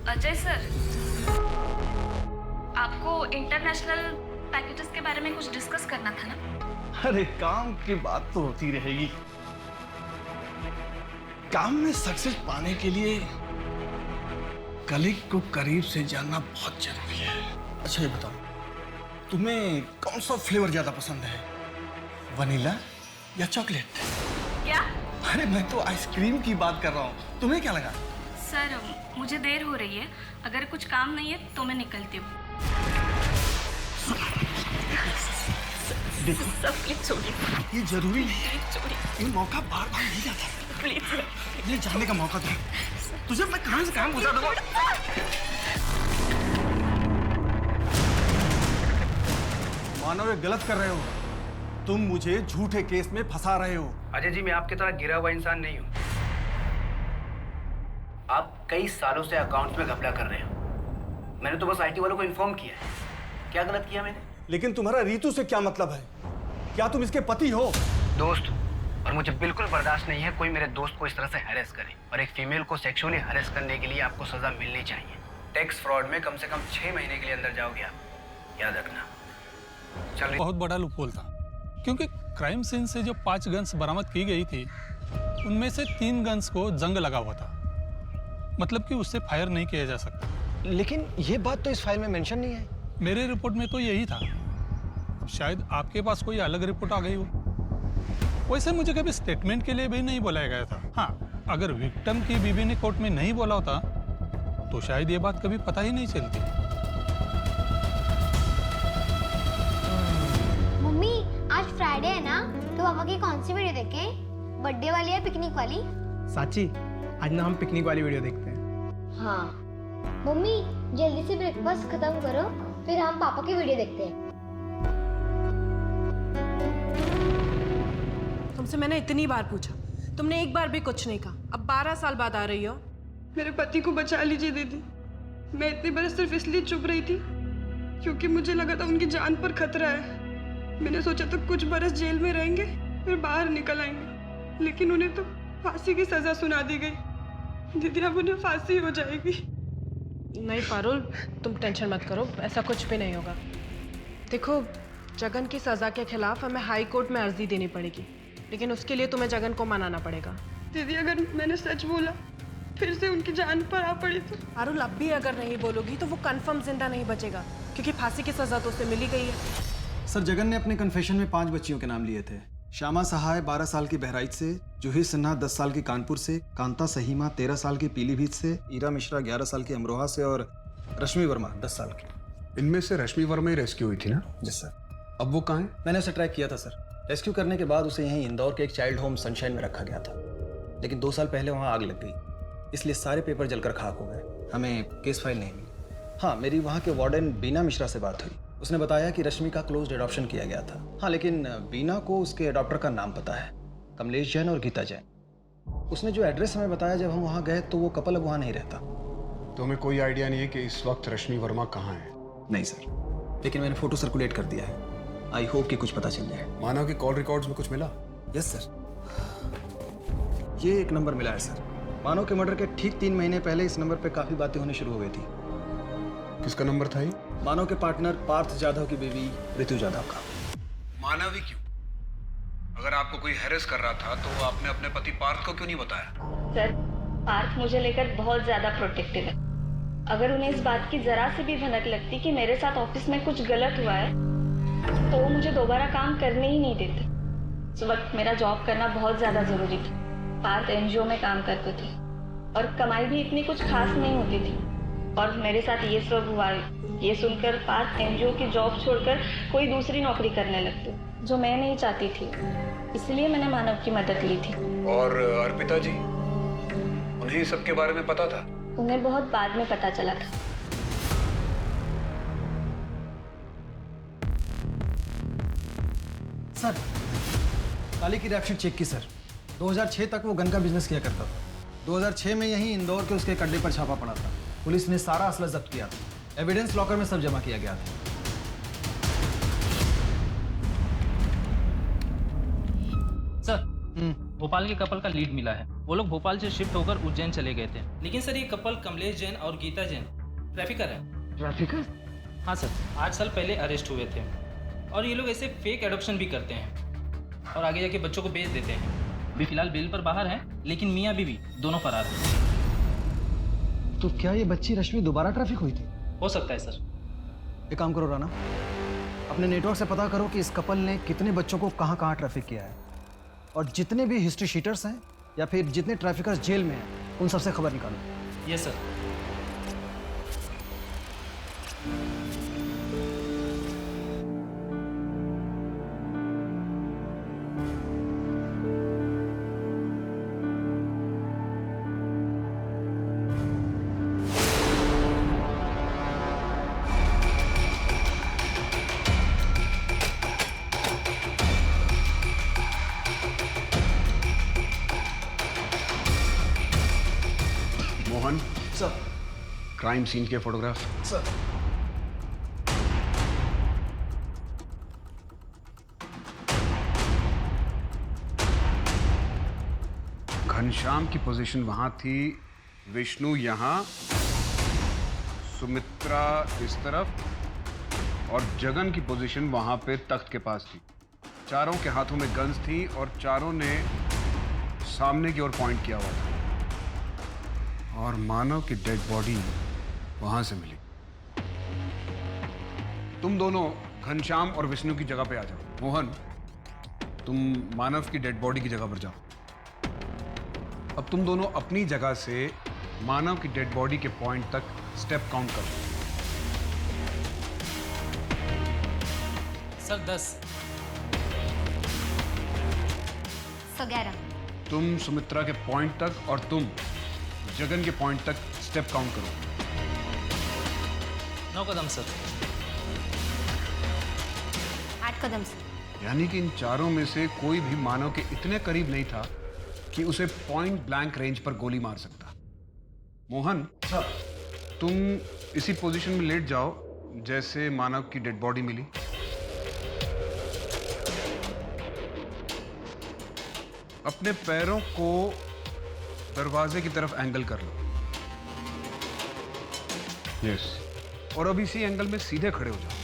Ajay sir, आपको international packages के बारे में कुछ डिस्कस करना था ना? अरे काम की बात तो होती रहेगी। काम में सक्सेस पाने के लिए कलीग को करीब से जानना बहुत जरूरी है। अच्छा ये बताओ, तुम्हें कौन सा फ्लेवर ज्यादा पसंद है, वनीला या चॉकलेट? क्या? अरे मैं तो आइसक्रीम की बात कर रहा हूँ, तुम्हें क्या लगा? सर मुझे देर हो रही है, अगर कुछ काम नहीं है तो मैं निकलती हूँ। देखो सब प्लीज छोड़िए, ये जरूरी नहीं है, प्लीज छोड़िए, ये मौका बार बार नहीं आता। Please sir. ये जानने का मौका दे, तुझे मैं कहां से काम बता दूंगा। मानव, ये गलत कर रहे हो, तुम मुझे झूठे केस में फंसा रहे हो। अजय जी, मैं आपकी तरह गिरा हुआ इंसान नहीं हूं। आप कई सालों से अकाउंट्स में घपला कर रहे हो। मैंने तो बस आईटी वालों को इन्फॉर्म किया है। क्या गलत किया मैंने? लेकिन तुम्हारा रीतू से क्या मतलब है? क्या तुम इसके पति हो? दोस्त, और मुझे बिल्कुल बर्दाश्त नहीं है कोई मेरे दोस्त को इस तरह से हैरेस करे। और एक फीमेल को सेक्सुअली हैरेस करने के लिए आपको सजा मिलनी चाहिए। टैक्स फ्रॉड में कम से कम 6 महीने के लिए अंदर जाओगे आप, याद रखना। चल, बहुत बड़ा लूपहोल था, क्योंकि क्राइम सीन से जो 5 गन्स बरामद की गई थी, उनमें से 3 गन्स को जंग लगा हुआ था, मतलब कि उससे फायर नहीं किया जा सकता। लेकिन ये बात तो इस फाइल में मेंशन नहीं है। मेरे रिपोर्ट में तो यही था, शायद आपके पास कोई अलग रिपोर्ट आ गई हो। वैसे मुझे कभी स्टेटमेंट के लिए भी नहीं बुलाया गया था। हाँ, अगर विक्टिम की बीवी ने कोर्ट में नहीं बोला होता तो शायद ये बात कभी पता ही नहीं चलती। मम्मी, आज फ्राइडे है ना, तो पापा की कौन सी वीडियो देखें? बर्थडे वाली या पिकनिक वाली? साची, आज ना हम पिकनिक वाली वीडियो देखते हैं। हाँ। मम्मी, जल्दी से ब्रेकफास्ट खत्म करो, फिर हम पापा की वीडियो देखते हैं। तुमसे मैंने इतनी बार पूछा, तुमने एक बार भी कुछ नहीं कहा। अब 12 साल बाद आ रही हो। मेरे पति को बचा लीजिए दीदी। मैं इतने बरस सिर्फ इसलिए चुप रही थी क्योंकि मुझे लगा था उनकी जान पर खतरा है। मैंने सोचा था कुछ बरस जेल में रहेंगे फिर बाहर निकल आएंगे, लेकिन उन्हें तो फांसी की सजा सुना दी गई। दीदी अब उन्हें फांसी हो जाएगी। नहीं पारुल, तुम टेंशन मत करो, ऐसा कुछ भी नहीं होगा। देखो, जगन की सजा के खिलाफ हमें हाई कोर्ट में अर्जी देनी पड़ेगी, लेकिन उसके लिए तुम्हें जगन को मनाना पड़ेगा। दीदी, अगर मैंने सच बोला फिर से उनकी जान पर आ पड़ी तो? पारुल, अब भी अगर नहीं बोलोगी तो वो कंफर्म जिंदा नहीं बचेगा, क्योंकि फांसी की सजा तो उसे मिली गई है। सर, जगन ने अपने कन्फेशन में 5 बच्चियों के नाम लिए थे। श्यामा सहाय 12 साल की बहराइच से, जूही सिन्हा 10 साल की कानपुर से, कांता सहीमा 13 साल की पीलीभीत से, ईरा मिश्रा 11 साल की अमरोहा से और रश्मि वर्मा 10 साल की। इनमें से रश्मि वर्मा ही रेस्क्यू हुई थी ना? जी सर। अब वो कहाँ है? मैंने उसे ट्रैक किया था सर। रेस्क्यू करने के बाद उसे यहीं इंदौर के एक चाइल्ड होम सनशाइन में रखा गया था, लेकिन 2 साल पहले वहाँ आग लग गई, इसलिए सारे पेपर जलकर खाक हो गए। हमें केस फाइल नहीं मिली। हाँ, मेरी वहाँ के वार्डन बीना मिश्रा से बात हुई। उसने बताया कि रश्मि का क्लोज्ड एडॉप्शन किया गया था। हाँ, लेकिन बीना को उसके एडॉप्टर का नाम पता है, कमलेश जैन और गीता जैन। उसने जो एड्रेस हमें बताया जब हम वहाँ गए, तो वो कपल अब वहाँ नहीं रहता। तो हमें कोई आइडिया नहीं है कि इस वक्त रश्मि वर्मा कहाँ है? नहीं सर, लेकिन मैंने फोटो सर्कुलेट कर दिया है। आई होप कि कुछ पता चल जाए। मानव की कॉल रिकॉर्ड्स में कुछ मिला? यस सर, ये एक नंबर मिला है सर। मानव के मर्डर के ठीक 3 महीने पहले इस नंबर पे काफी बातें होनी शुरू हो गई थी। किसका नंबर था ये? मानव के पार्टनर पार्थ जाधव की बीवी ऋतु जाधव का। मानव ही क्यों? अगर आपको कोई हैरेस कर रहा था तो आपने अपने पति पार्थ को क्यों नहीं बताया? सर, पार्थ मुझे लेकर बहुत ज्यादा प्रोटेक्टिव है। अगर उन्हें इस बात की जरा से भी भनक लगती कि मेरे साथ ऑफिस में कुछ गलत हुआ है, तो वो मुझे दोबारा काम करने ही नहीं देते। उस वक्त मेरा जॉब करना बहुत ज्यादा जरूरी था। पार्थ एनजीओ में काम करते थे और कमाई भी इतनी कुछ खास नहीं होती थी, और मेरे साथ ये सब हुआ है। ये सुनकर पार्थ एनजीओ की जॉब छोड़कर कोई दूसरी नौकरी करने लगते, जो मैं नहीं चाहती थी। इसलिए मैंने मानव की मदद ली थी। और अर्पिता जी, उन्हें सबके बारे में पता था? उन्हें बहुत बाद में पता चला था। सर, काली की रैपशीट चेक की सर। 2006 तक वो गन का बिजनेस किया करता था। 2006 में यहीं इंदौर के उसके अड्डे पर छापा पड़ा था। पुलिस ने सारा असला जब्त किया था। एविडेंस लॉकर में सब जमा किया गया था। सर, भोपाल के कपल का लीड मिला है। वो लोग भोपाल से शिफ्ट होकर उज्जैन चले गए थे। लेकिन सर ये कपल कमलेश जैन और गीता जैन ट्रैफिकर है। ट्रैफिकर? हाँ सर, 8 साल पहले अरेस्ट हुए थे और ये लोग ऐसे फेक एडॉप्शन भी करते हैं और आगे जाके बच्चों को बेच देते हैं। अभी फिलहाल बेल पर बाहर हैं, लेकिन मियाँ बीवी दोनों फरार हैं। तो क्या ये बच्ची रश्मि दोबारा ट्रैफिक हुई थी? हो सकता है सर। एक काम करो राना, अपने नेटवर्क से पता करो कि इस कपल ने कितने बच्चों को कहाँ कहाँ ट्रैफिक किया है, और जितने भी हिस्ट्री शीटर्स हैं या फिर जितने ट्रैफिकर्स जेल में हैं उन सबसे खबर निकालो। Yes sir. Mohan, sir. Crime scene के फोटोग्राफ। सर। घनश्याम की पोजीशन वहां थी, विष्णु यहां, सुमित्रा इस तरफ और जगन की पोजीशन वहां पे तख्त के पास थी। चारों के हाथों में गन्स थी और चारों ने सामने की ओर पॉइंट किया हुआ था और मानव की डेड बॉडी वहां से मिली। तुम दोनों घनश्याम और विष्णु की जगह पे आ जाओ। मोहन, तुम मानव की डेड बॉडी की जगह पर जाओ। अब तुम दोनों अपनी जगह से मानव की डेड बॉडी के पॉइंट तक स्टेप काउंट करो। सर 10। 11। तुम सुमित्रा के पॉइंट तक और तुम जगन के पॉइंट तक स्टेप काउंट करो। 9 कदम सर। 8 कदम सर। यानी कि इन चारों में से कोई भी मानव के इतने करीब नहीं था कि उसे पॉइंट ब्लैंक रेंज पर गोली मार सकता। मोहन, तुम इसी पोजीशन में लेट जाओ जैसे मानव की डेड बॉडी मिली। अपने पैरों को दरवाजे की तरफ एंगल कर लो। यस, और अब इसी एंगल में सीधे खड़े हो जाओ।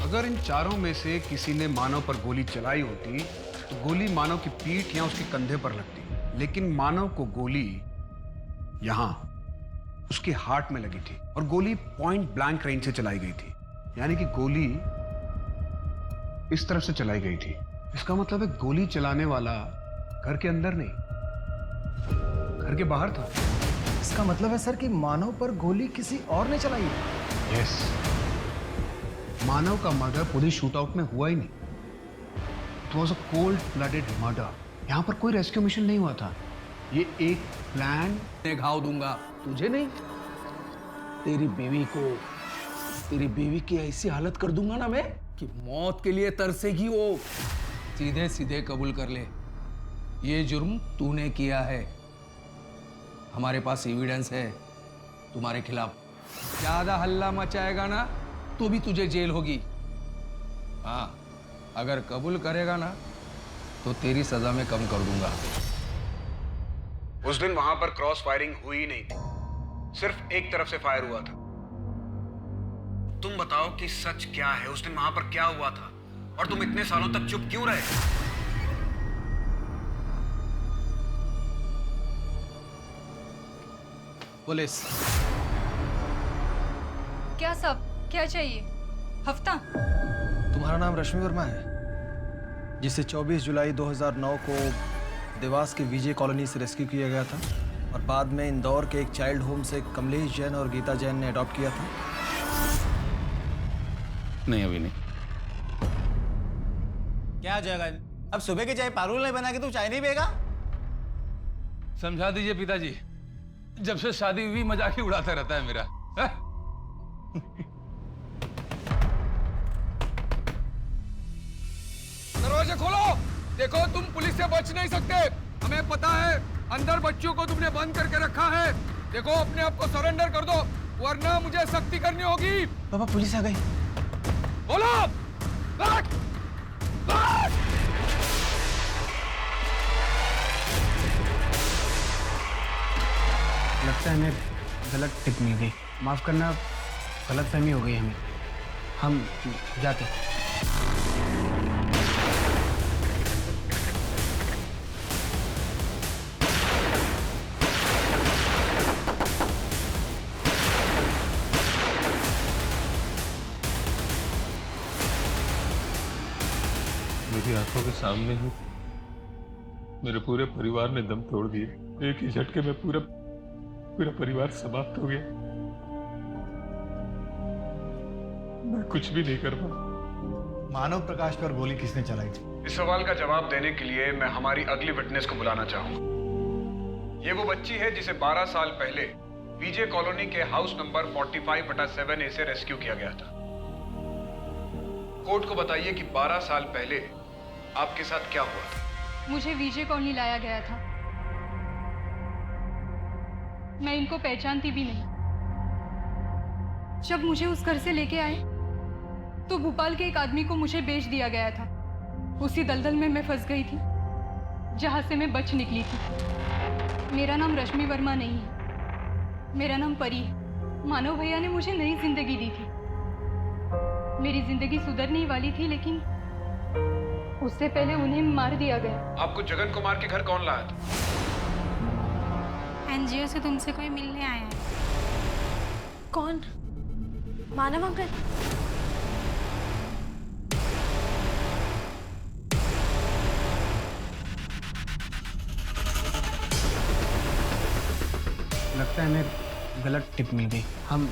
अगर इन चारों में से किसी ने मानव पर गोली चलाई होती तो गोली मानव की पीठ या उसके कंधे पर लगती, लेकिन मानव को गोली यहां उसके हार्ट में लगी थी और गोली पॉइंट ब्लैंक रेंज से चलाई गई थी। यानी कि गोली इस तरफ से चलाई गई थी। इसका मतलब है गोली चलाने वाला घर के अंदर नहीं, घर के बाहर था। इसका मतलब है सर कि मानव पर गोली किसी और ने चलाई है। यस, मानव का मर्डर पुलिस शूटआउट में हुआ ही नहीं। It was a cold blooded murder. यहां पर कोई रेस्क्यू मिशन नहीं हुआ था। ये एक प्लान। घाव दूंगा, तुझे नहीं, तेरी बीवी की ऐसी हालत कर दूंगा ना मैं कि मौत के लिए तरसेगी वो। सीधे सीधे कबूल कर ले, ये जुर्म तूने किया है। हमारे पास एविडेंस है तुम्हारे खिलाफ। ज्यादा हल्ला मचाएगा ना तो भी तुझे जेल होगी। हाँ, अगर कबूल करेगा ना तो तेरी सजा में कम कर दूंगा। उस दिन वहां पर क्रॉस फायरिंग हुई ही नहीं थी, सिर्फ एक तरफ से फायर हुआ था। तुम बताओ कि सच क्या है, उस दिन वहां पर क्या हुआ था और तुम इतने सालों तक चुप क्यों रहे? पुलिस। क्या सब, क्या चाहिए? हफ्ता? तुम्हारा नाम रश्मि वर्मा है, जिसे 24 जुलाई 2009 को देवास के विजय कॉलोनी से रेस्क्यू किया गया था और बाद में इंदौर के एक चाइल्ड होम से कमलेश जैन और गीता जैन ने अडॉप्ट किया था। नहीं, अभी नहीं। क्या हो जाएगा? अब सुबह की चाय पारुल नहीं बना के तू चाय नहीं पिएगा? समझा दीजिए पिताजी, जब से शादी हुई मजाक ही उड़ाता रहता है मेरा। दरवाजे खोलो, देखो तुम पुलिस से बच नहीं सकते। हमें पता है अंदर बच्चों को तुमने बंद करके रखा है। देखो अपने आप को सरेंडर कर दो वरना मुझे सख्ती करनी होगी। पापा पुलिस आ गई। बोलो। लगता है हमें गलत टिप मिल गई। माफ़ करना, गलतफहमी हो गई हमें। हम जाते हैं। मेरी आंखों के सामने ही मेरे पूरे परिवार ने दम तोड़ दिए। एक ही झटके में पूरा परिवार समाप्त हो गया। मैं कुछ भी नहीं कर पाया। मानव प्रकाश पर गोली किसने चलाई थी? इस सवाल का जवाब देने के लिए मैं हमारी अगली विटनेस को बुलाना चाहूंगा। ये वो बच्ची है जिसे 12 साल पहले विजय कॉलोनी के हाउस नंबर 45/7A से रेस्क्यू किया गया था। कोर्ट को बताइए कि 12 साल पहले आपके साथ क्या हुआ था? मुझे विजय कॉलोनी लाया गया था। मैं इनको पहचानती भी नहीं। जब मुझे उस घर से लेके आए तो भोपाल के एक आदमी को मुझे बेच दिया गया था। उसी दलदल में मैं फंस गई थी जहां से मैं बच निकली थी। मेरा नाम रश्मि वर्मा नहीं है, मेरा नाम परी है। मानव भैया ने मुझे नई जिंदगी दी थी। मेरी जिंदगी सुधरने वाली थी, लेकिन उससे पहले उन्हें मार दिया गया। आपको जगन कुमार के घर कौन लाया था? एनजीओ से तुमसे कोई मिलने आया है। कौन? मानव अंकल? लगता है हमें गलत टिप मिल गई। हम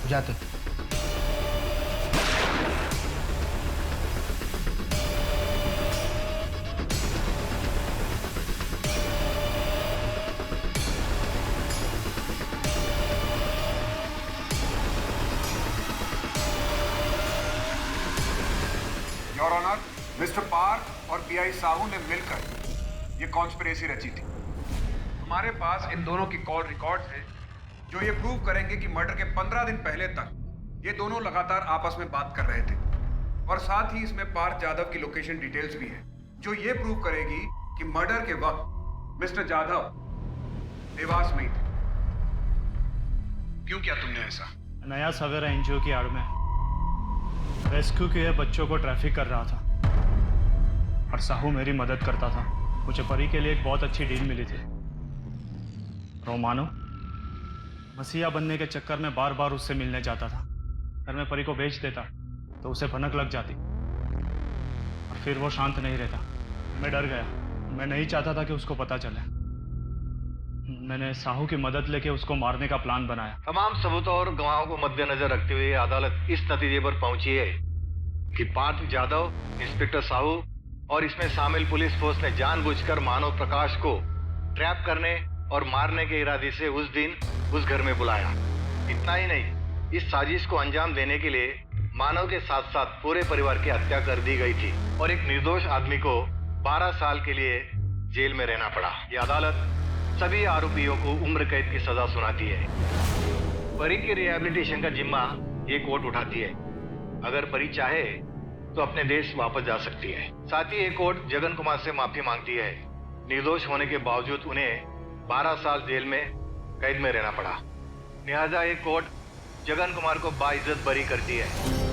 जाते हैं। योर ऑनर, मिस्टर पार्थ और पीआई साहू ने मिलकर ये कॉन्स्पिरेसी रची थी। हमारे पास इन दोनों की कॉल रिकॉर्ड्स हैं जो ये प्रूव करेंगे कि मर्डर के 15 दिन पहले तक ये दोनों लगातार आपस में बात कर रहे थे। और साथ ही इसमें पार्थ जाधव की लोकेशन डिटेल्स भी है जो ये प्रूव करेगी कि मर्डर के वक्त मिस्टर जाधव देवास में ही थे। क्यों किया तुमने ऐसा? नया सवेरा एनजीओ की आड़ में रेस्क्यू किए बच्चों को ट्रैफिक कर रहा था और साहू मेरी मदद करता था। मुझे परी के लिए एक बहुत अच्छी डील मिली थी। रो मानो मसीहा बनने के चक्कर में बार बार उससे मिलने जाता था। अगर मैं परी को बेच देता तो उसे भनक लग जाती और फिर वो शांत नहीं रहता। मैं डर गया। मैं नहीं चाहता था कि उसको पता चले। मैंने साहू की मदद लेके उसको मारने का प्लान बनाया। तमाम सबूतों और गवाहों को मद्देनजर रखते हुए अदालत इस नतीजे पर पहुंची है कि पार्थ जाधव, इंस्पेक्टर साहू और इसमें शामिल पुलिस फोर्स ने जानबूझकर मानव प्रकाश को ट्रैप करने और मारने के इरादे से उस दिन उस घर में बुलाया। इतना ही नहीं, इस साजिश को अंजाम देने के लिए मानव के साथ साथ पूरे परिवार की हत्या कर दी गई थी और एक निर्दोष आदमी को 12 साल के लिए जेल में रहना पड़ा। यह अदालत सभी आरोपियों को उम्र कैद की सजा सुनाती है। परी के रिहैबिलिटेशन का जिम्मा ये कोर्ट उठाती है। अगर परी चाहे तो अपने देश वापस जा सकती है। साथ ही ये कोर्ट जगन कुमार से माफी मांगती है। निर्दोष होने के बावजूद उन्हें 12 साल जेल में कैद में रहना पड़ा। लिहाजा ये कोर्ट जगन कुमार को बाइज्जत बरी करती है।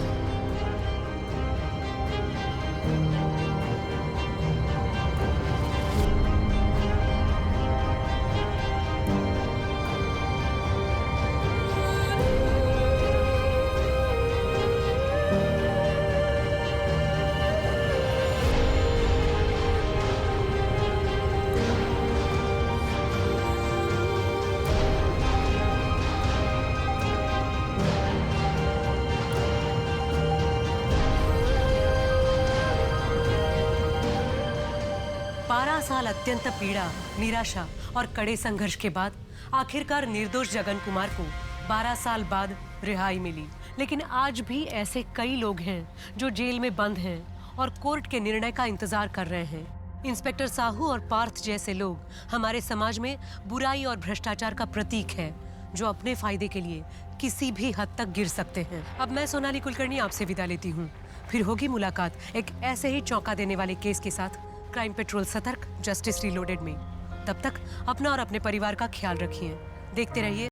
साल अत्यंत पीड़ा, निराशा और कड़े संघर्ष के बाद आखिरकार निर्दोष जगन कुमार को 12 साल बाद रिहाई मिली। लेकिन आज भी ऐसे कई लोग हैं जो जेल में बंद हैं और कोर्ट के निर्णय का इंतजार कर रहे हैं। इंस्पेक्टर साहू और पार्थ जैसे लोग हमारे समाज में बुराई और भ्रष्टाचार का प्रतीक है जो अपने फायदे के लिए किसी भी हद तक गिर सकते हैं। अब मैं सोनाली कुलकर्णी आपसे विदा लेती हूँ। फिर होगी मुलाकात एक ऐसे ही चौंका देने वाले केस के साथ क्राइम पेट्रोल सतर्क, जस्टिस रिलोडेड में। तब तक अपना और अपने परिवार का ख्याल रखिए। देखते रहिए